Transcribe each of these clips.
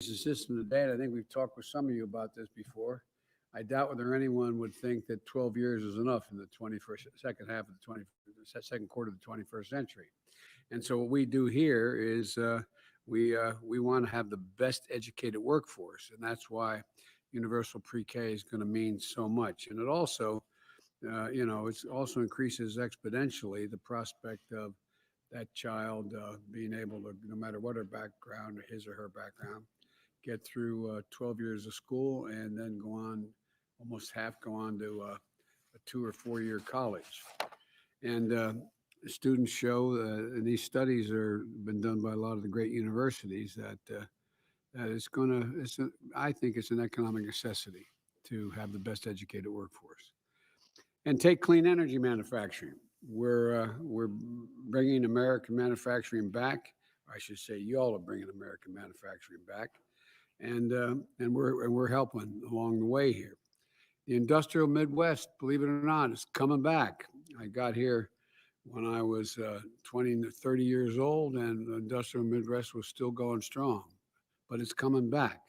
The system today, and I think we've talked with some of you about this before. I doubt whether anyone would think that 12 years is enough in the 21st, second half of the 20, second quarter of the 21st century. And so what we do here is we want to have the best educated workforce, and that's why universal pre-K is going to mean so much. And it also, it also increases exponentially the prospect of that child being able to, no matter what her background, his or her background, get through 12 years of school and then go on, almost half go on to a 2 or 4 year college. And students show, and these studies are been done by a lot of the great universities, that it's going to, I think it's an economic necessity to have the best educated workforce. And take clean energy manufacturing. We're bringing American manufacturing back. I should say, you all are bringing American manufacturing back, and we're helping along the way here. The industrial Midwest, believe it or not, is coming back. I got here when I was 20 to 30 years old, and the industrial Midwest was still going strong, but it's coming back,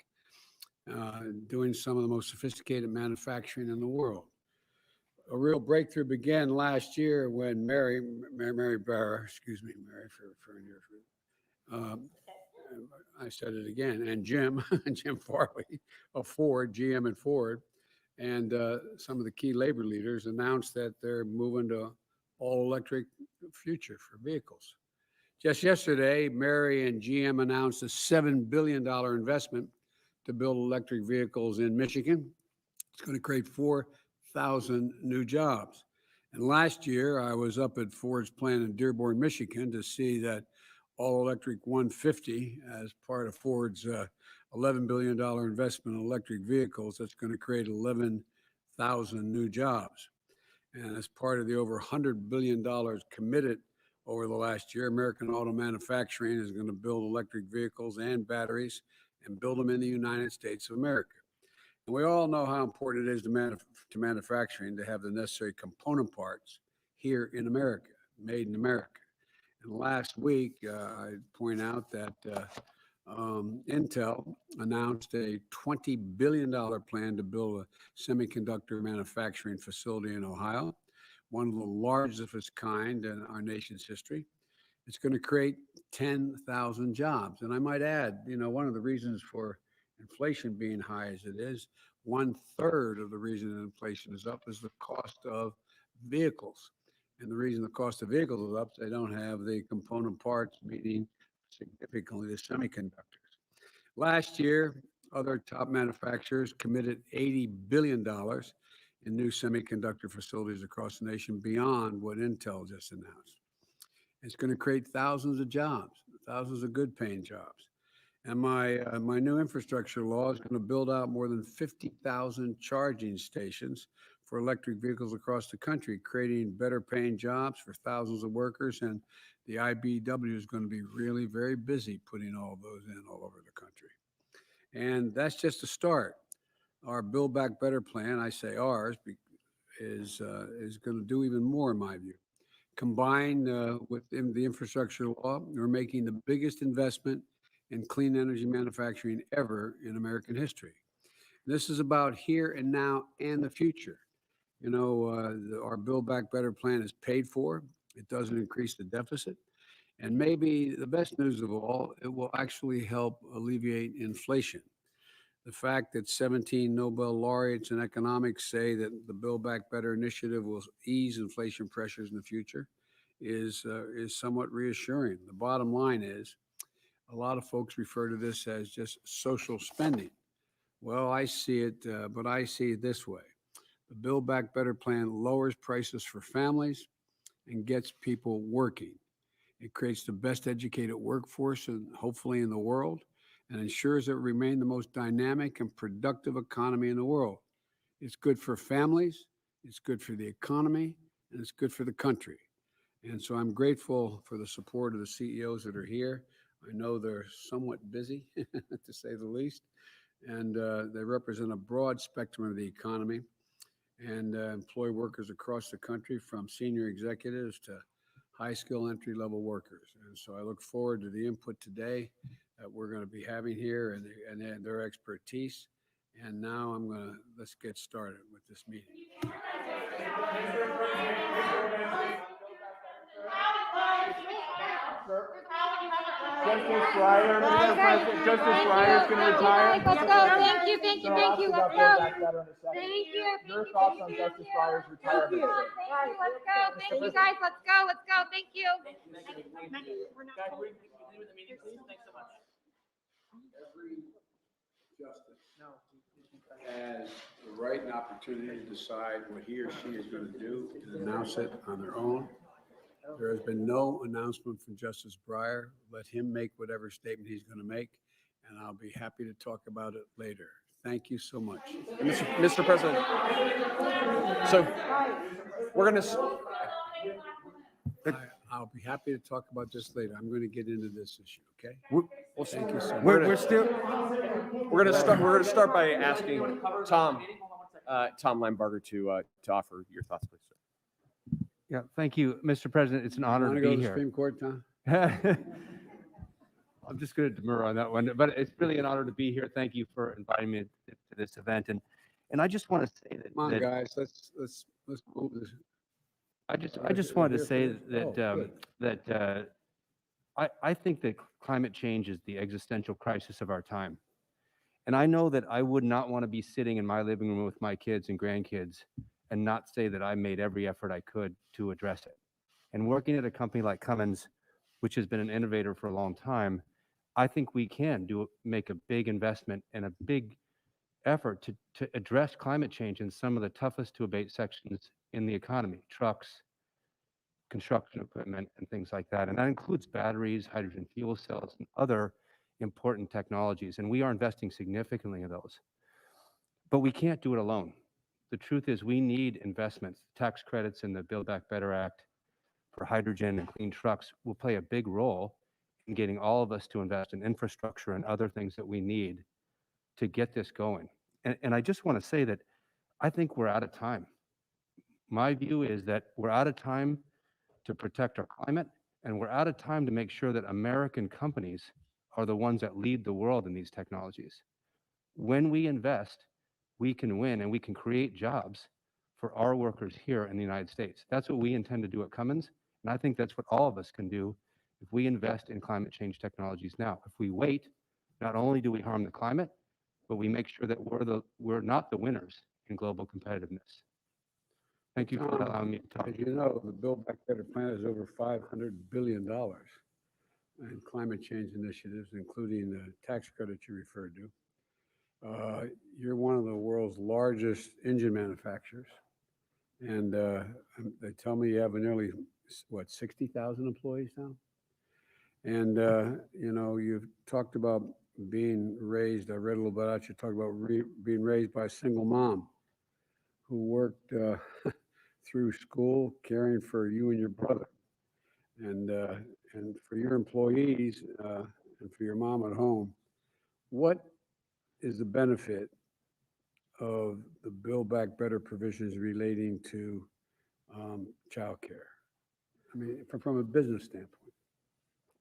doing some of the most sophisticated manufacturing in the world. A real breakthrough began last year when Mary Barra, excuse me, Mary for your, um, I said it again, and Jim, Jim Farley of Ford, GM and Ford, and some of the key labor leaders announced that they're moving to all electric future for vehicles. Just yesterday, Mary and GM announced a $7 billion investment to build electric vehicles in Michigan. It's going to create 4,000 new jobs. And last year, I was up at Ford's plant in Dearborn, Michigan to see that all electric 150 as part of Ford's $11 billion investment in electric vehicles. That's going to create 11,000 new jobs. And as part of the over $100 billion committed over the last year, American Auto Manufacturing is going to build electric vehicles and batteries and build them in the United States of America. And we all know how important it is to manufacturing to have the necessary component parts here in America, made in America. And last week, I point out that Intel announced a $20 billion plan to build a semiconductor manufacturing facility in Ohio, one of the largest of its kind in our nation's history. It's going to create 10,000 jobs. And I might add, one of the reasons for inflation being high as it is, 1/3 of the reason that inflation is up is the cost of vehicles. And the reason the cost of vehicles is up, they don't have the component parts, meaning significantly the semiconductors. Last year, other top manufacturers committed $80 billion in new semiconductor facilities across the nation beyond what Intel just announced. It's going to create thousands of jobs, thousands of good paying jobs. And my new infrastructure law is going to build out more than 50,000 charging stations for electric vehicles across the country, creating better paying jobs for thousands of workers. And the IBEW is going to be really very busy putting all those in all over the country. And that's just a start. Our Build Back Better plan, I say ours, is going to do even more in my view. Combined with the infrastructure law, we're making the biggest investment in clean energy manufacturing ever in American history. This is about here and now and the future. Our Build Back Better plan is paid for. It doesn't increase the deficit. And maybe the best news of all, it will actually help alleviate inflation. The fact that 17 Nobel laureates in economics say that the Build Back Better initiative will ease inflation pressures in the future is somewhat reassuring. The bottom line is, a lot of folks refer to this as just social spending. Well, I see it, but I see it this way. The Build Back Better plan lowers prices for families and gets people working. It creates the best educated workforce, and hopefully in the world, and ensures that we remain the most dynamic and productive economy in the world. It's good for families, it's good for the economy, and it's good for the country. And so I'm grateful for the support of the CEOs that are here. I know they're somewhat busy, to say the least, and they represent a broad spectrum of the economy and employ workers across the country, from senior executives to high skill entry level workers. And so I look forward to the input today. that we're going to be having here and their expertise. And now let's get started with this meeting. Justice Breyer, Justice Breyer is going to retire. Let's go. Thank you. Let's go. Thank you. Your thoughts on Justice Breyer's retirement? Let's go. Thank you, guys. Let's go. Thank you. Every justice has the right and opportunity to decide what he or she is going to do and announce it on their own. There has been no announcement from Justice Breyer. Let him make whatever statement he's going to make, and I'll be happy to talk about it later. Thank you so much. Mr. President, so we're going to. I'll be happy to talk about this later. I'm going to get into this issue, okay? Thank you so much. We're going to start by asking Tom Linebarger to offer your thoughts, please. Yeah, thank you, Mr. President. It's an honor to be go to here. Supreme Court, Tom? I'm just going to demur on that one, but it's really an honor to be here. Thank you for inviting me to this event, and I just want to say that. Come on, guys, let's move this. I just wanted to say that I think that climate change is the existential crisis of our time, and I know that I would not want to be sitting in my living room with my kids and grandkids and not say that I made every effort I could to address it. And working at a company like Cummins, which has been an innovator for a long time, I think we can make a big investment and a big effort to address climate change in some of the toughest to abate sections in the economy: trucks, construction equipment, and things like that. And that includes batteries, hydrogen fuel cells, and other important technologies. And we are investing significantly in those. But we can't do it alone. The truth is we need investments. Tax credits in the Build Back Better Act for hydrogen and clean trucks will play a big role in getting all of us to invest in infrastructure and other things that we need to get this going. And I just want to say that I think we're out of time. My view is that we're out of time to protect our climate, and we're out of time to make sure that American companies are the ones that lead the world in these technologies. When we invest, we can win and we can create jobs for our workers here in the United States. That's what we intend to do at Cummins, and I think that's what all of us can do if we invest in climate change technologies now. If we wait, not only do we harm the climate, but we make sure that we're not the winners in global competitiveness. Thank you for allowing me to talk. As you know, the Build Back Better plan is over $500 billion in climate change initiatives, including the tax credit you referred to. You're one of the world's largest engine manufacturers, and they tell me you have nearly, 60,000 employees now? And, you've talked about being raised, I read a little bit about you talked about being raised by a single mom who worked through school caring for you and your brother. And for your employees and for your mom at home, what is the benefit of the Build Back Better provisions relating to childcare? I mean, from a business standpoint.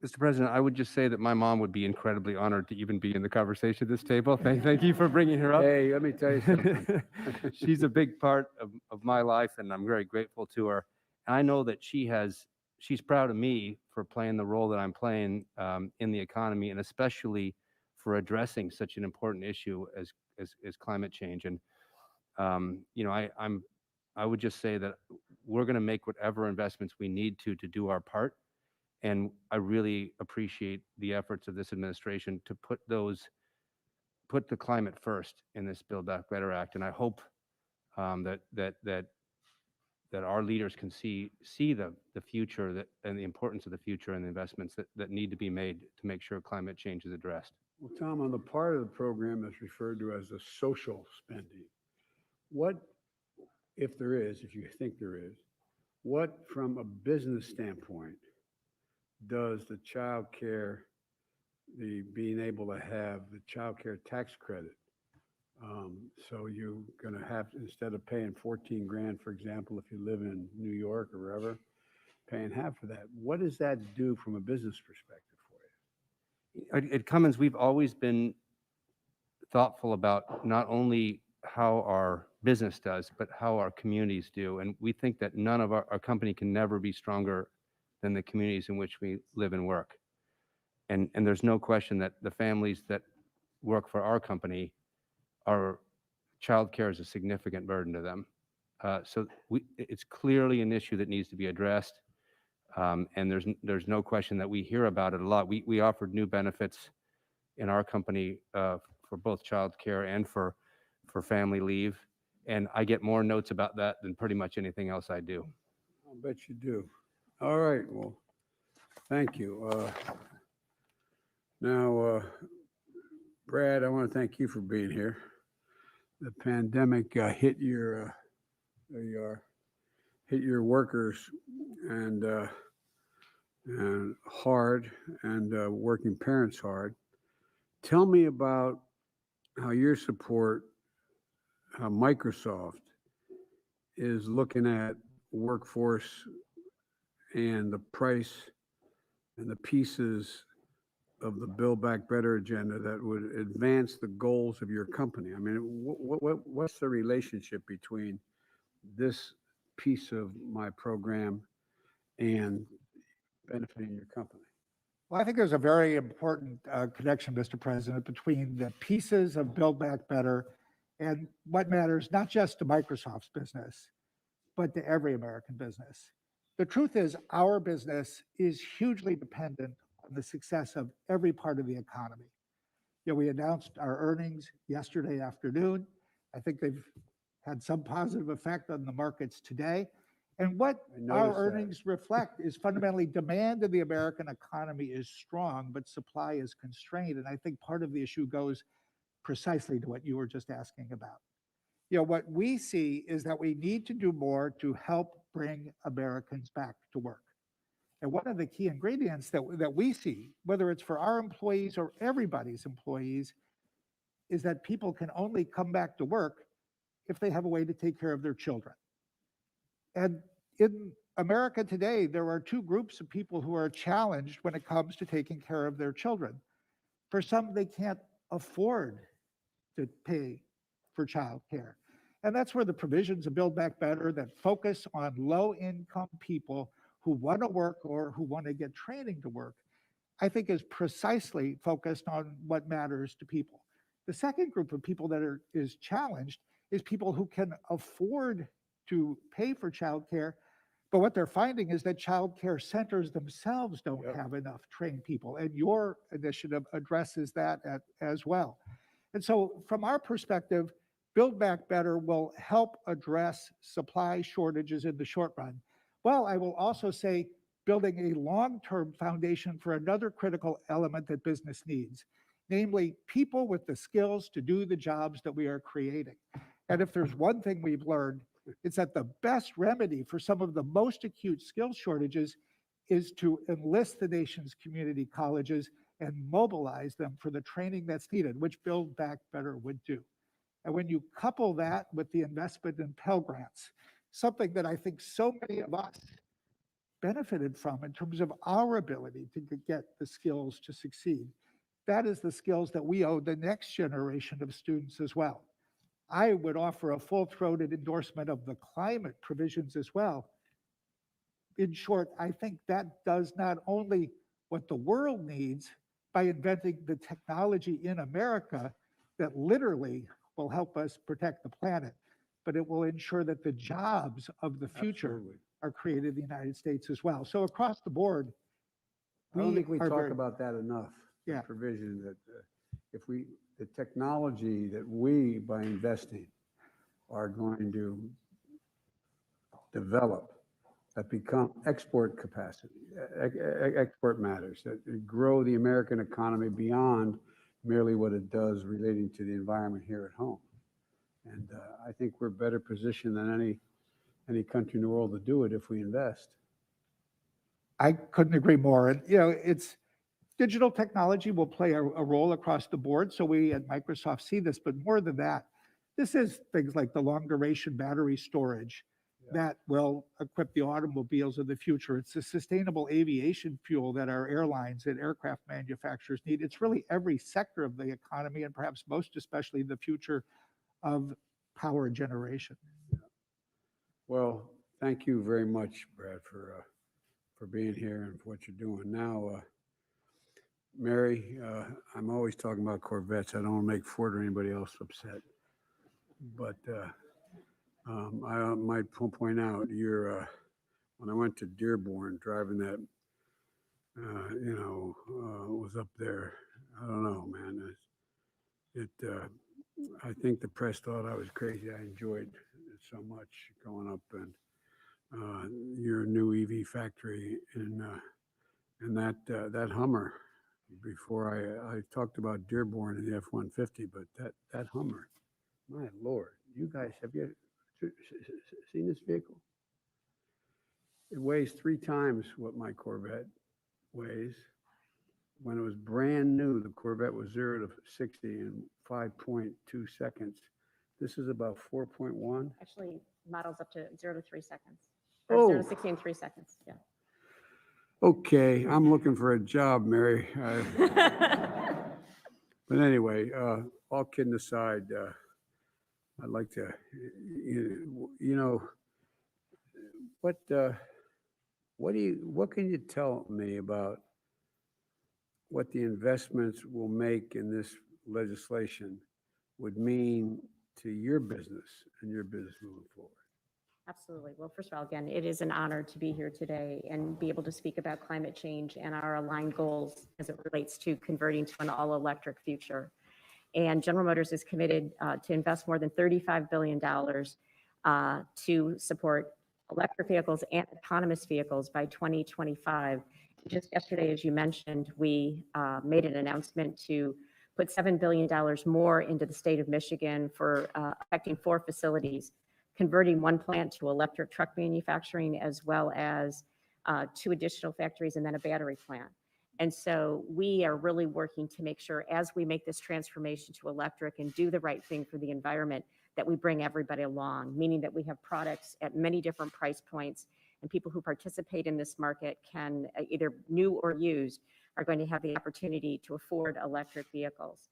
Mr. President, I would just say that my mom would be incredibly honored to even be in the conversation at this table. Thank you for bringing her up. Hey, let me tell you something. She's a big part of my life, and I'm very grateful to her. And I know that she's proud of me for playing the role that I'm playing in the economy, and especially for addressing such an important issue as climate change. And I would just say that we're going to make whatever investments we need to do our part. And I really appreciate the efforts of this administration to put the climate first in this Build Back Better Act. And I hope that our leaders can see the future and the importance of the future and the investments that need to be made to make sure climate change is addressed. Well, Tom, on the part of the program that's referred to as the social spending, what, if there is, if you think there is, what from a business standpoint does the child care, the being able to have the child care tax credit? So you're going to have, instead of paying 14 grand, for example, if you live in New York or wherever, paying half of that. What does that do from a business perspective for you? At Cummins, we've always been thoughtful about not only how our business does, but how our communities do. And we think that none of our company can never be stronger than the communities in which we live and work. And there's no question that the families that work for our company, our childcare is a significant burden to them. So it's clearly an issue that needs to be addressed. And there's no question that we hear about it a lot. We offered new benefits in our company for both childcare and for family leave. And I get more notes about that than pretty much anything else I do. I'll bet you do. All right, well, thank you. Now, Brad, I want to thank you for being here. The pandemic hit your, there you are, hit your workers and hard, and working parents hard. Tell me about how your support, how Microsoft is looking at workforce and the price and the pieces of the Build Back Better agenda that would advance the goals of your company. I mean, what's the relationship between this piece of my program and benefiting your company? Well, I think there's a very important connection, Mr. President, between the pieces of Build Back Better and what matters not just to Microsoft's business, but to every American business. The truth is, our business is hugely dependent on the success of every part of the economy. You know, we announced our earnings yesterday afternoon. I think they've had some positive effect on the markets today. And what our earnings reflect is fundamentally demand in the American economy is strong, but supply is constrained. And I think part of the issue goes precisely to what you were just asking about. You know, what we see is that we need to do more to help bring Americans back to work. And one of the key ingredients that we see, whether it's for our employees or everybody's employees, is that people can only come back to work if they have a way to take care of their children. And in America today, there are two groups of people who are challenged when it comes to taking care of their children. For some, they can't afford to pay for childcare. And that's where the provisions of Build Back Better that focus on low-income people who want to work or who want to get training to work, I think is precisely focused on what matters to people. The second group of people that is challenged is people who can afford to pay for childcare, but what they're finding is that childcare centers themselves don't have enough trained people, and your initiative addresses that as well. And so from our perspective, Build Back Better will help address supply shortages in the short run. Well, I will also say building a long-term foundation for another critical element that business needs, namely people with the skills to do the jobs that we are creating. And if there's one thing we've learned, it's that the best remedy for some of the most acute skills shortages is to enlist the nation's community colleges and mobilize them for the training that's needed, which Build Back Better would do. And when you couple that with the investment in Pell Grants, something that I think so many of us benefited from in terms of our ability to get the skills to succeed, that is the skills that we owe the next generation of students as well. I would offer a full-throated endorsement of the climate provisions as well. In short, I think that does not only what the world needs by inventing the technology in America that literally will help us protect the planet, but it will ensure that the jobs of the future are created in the United States as well. So across the board, I don't think we talk about that enough. Yeah. The provision that the technology that we, by investing, are going to develop that become export capacity, export matters, that grow the American economy beyond merely what it does relating to the environment here at home. And I think we're better positioned than any country in the world to do it if we invest. I couldn't agree more. And, you know, it's digital technology will play a role across the board. So we at Microsoft see this, but more than that, this is things like the long duration battery storage, that will equip the automobiles of the future. It's the sustainable aviation fuel that our airlines and aircraft manufacturers need. It's really every sector of the economy, and perhaps most especially the future of power generation. Well, thank you very much, Brad, for being here and for what you're doing. Now, Mary, I'm always talking about Corvettes. I don't want to make Ford or anybody else upset. But I might point out, when I went to Dearborn, driving that, was up there. I don't know, man. I think the press thought I was crazy. I enjoyed it so much going up and your new EV factory and that Hummer. Before I talked about Dearborn and the F-150, but that Hummer, my Lord, you guys, have you seen this vehicle? It weighs 3 times what my Corvette weighs. When it was brand new, the Corvette was 0 to 60 in 5.2 seconds. This is about 4.1. Actually, models up to 0 to 3 seconds. Oh. 0 to 60 in 3 seconds. Yeah. Okay, I'm looking for a job, Mary. But anyway, all kidding aside, I'd like to, what can you tell me about what the investments will make in this legislation would mean to your business and your business moving forward? Absolutely. Well, first of all, again, it is an honor to be here today and be able to speak about climate change and our aligned goals as it relates to converting to an all-electric future. And General Motors is committed to invest more than $35 billion to support electric vehicles and autonomous vehicles by 2025. Just yesterday, as you mentioned, we made an announcement to put $7 billion more into the state of Michigan for affecting 4 facilities, converting 1 plant to electric truck manufacturing, as well as 2 additional factories and then a battery plant. And so we are really working to make sure as we make this transformation to electric and do the right thing for the environment, that we bring everybody along, meaning that we have products at many different price points, and people who participate in this market can, either new or used, are going to have the opportunity to afford electric vehicles.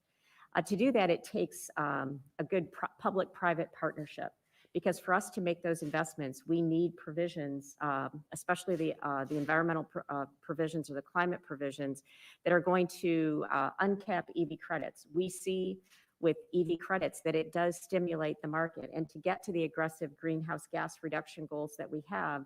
To do that, it takes a good public-private partnership, because for us to make those investments, we need provisions, especially the environmental provisions or the climate provisions that are going to uncap EV credits. We see with EV credits that it does stimulate the market, and to get to the aggressive greenhouse gas reduction goals that we have,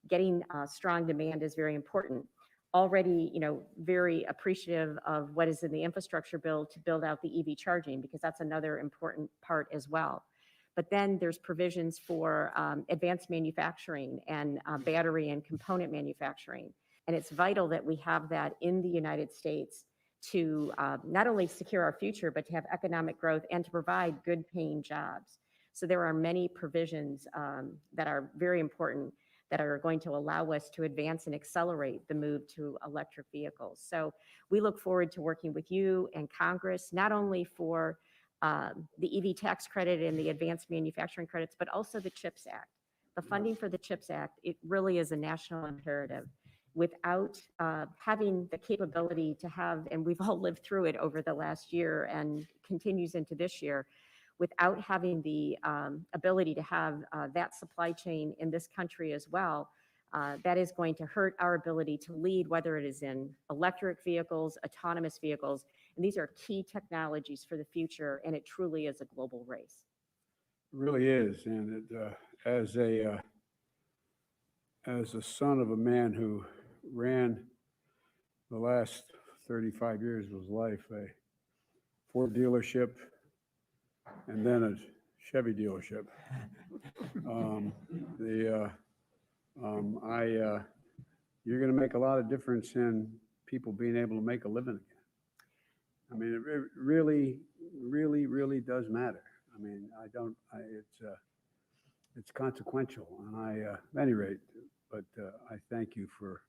getting strong demand is very important. Already, very appreciative of what is in the infrastructure bill to build out the EV charging, because that's another important part as well. But then there's provisions for advanced manufacturing and battery and component manufacturing. And it's vital that we have that in the United States to not only secure our future, but to have economic growth and to provide good paying jobs. So there are many provisions that are very important that are going to allow us to advance and accelerate the move to electric vehicles. So we look forward to working with you and Congress, not only for the EV tax credit and the advanced manufacturing credits, but also the CHIPS Act. The funding for the CHIPS Act, it really is a national imperative. Without having the capability to have, and we've all lived through it over the last year and continues into this year, without having the ability to have that supply chain in this country as well, that is going to hurt our ability to lead, whether it is in electric vehicles, autonomous vehicles, and these are key technologies for the future, and it truly is a global race. It really is, and as a son of a man who ran the last 35 years of his life a Ford dealership and then a Chevy dealership, you're going to make a lot of difference in people being able to make a living again. I mean, it really, really, really does matter. I mean, it's consequential, and at any rate, but I thank you for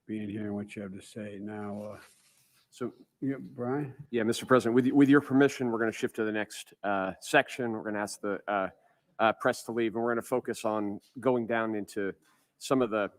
being here and what you have to say. Now, So, Brian? yeah, Mr. President, with your permission, we're going to shift to the next section. We're going to ask the pressed to leave, and we're going to focus on going down into some of the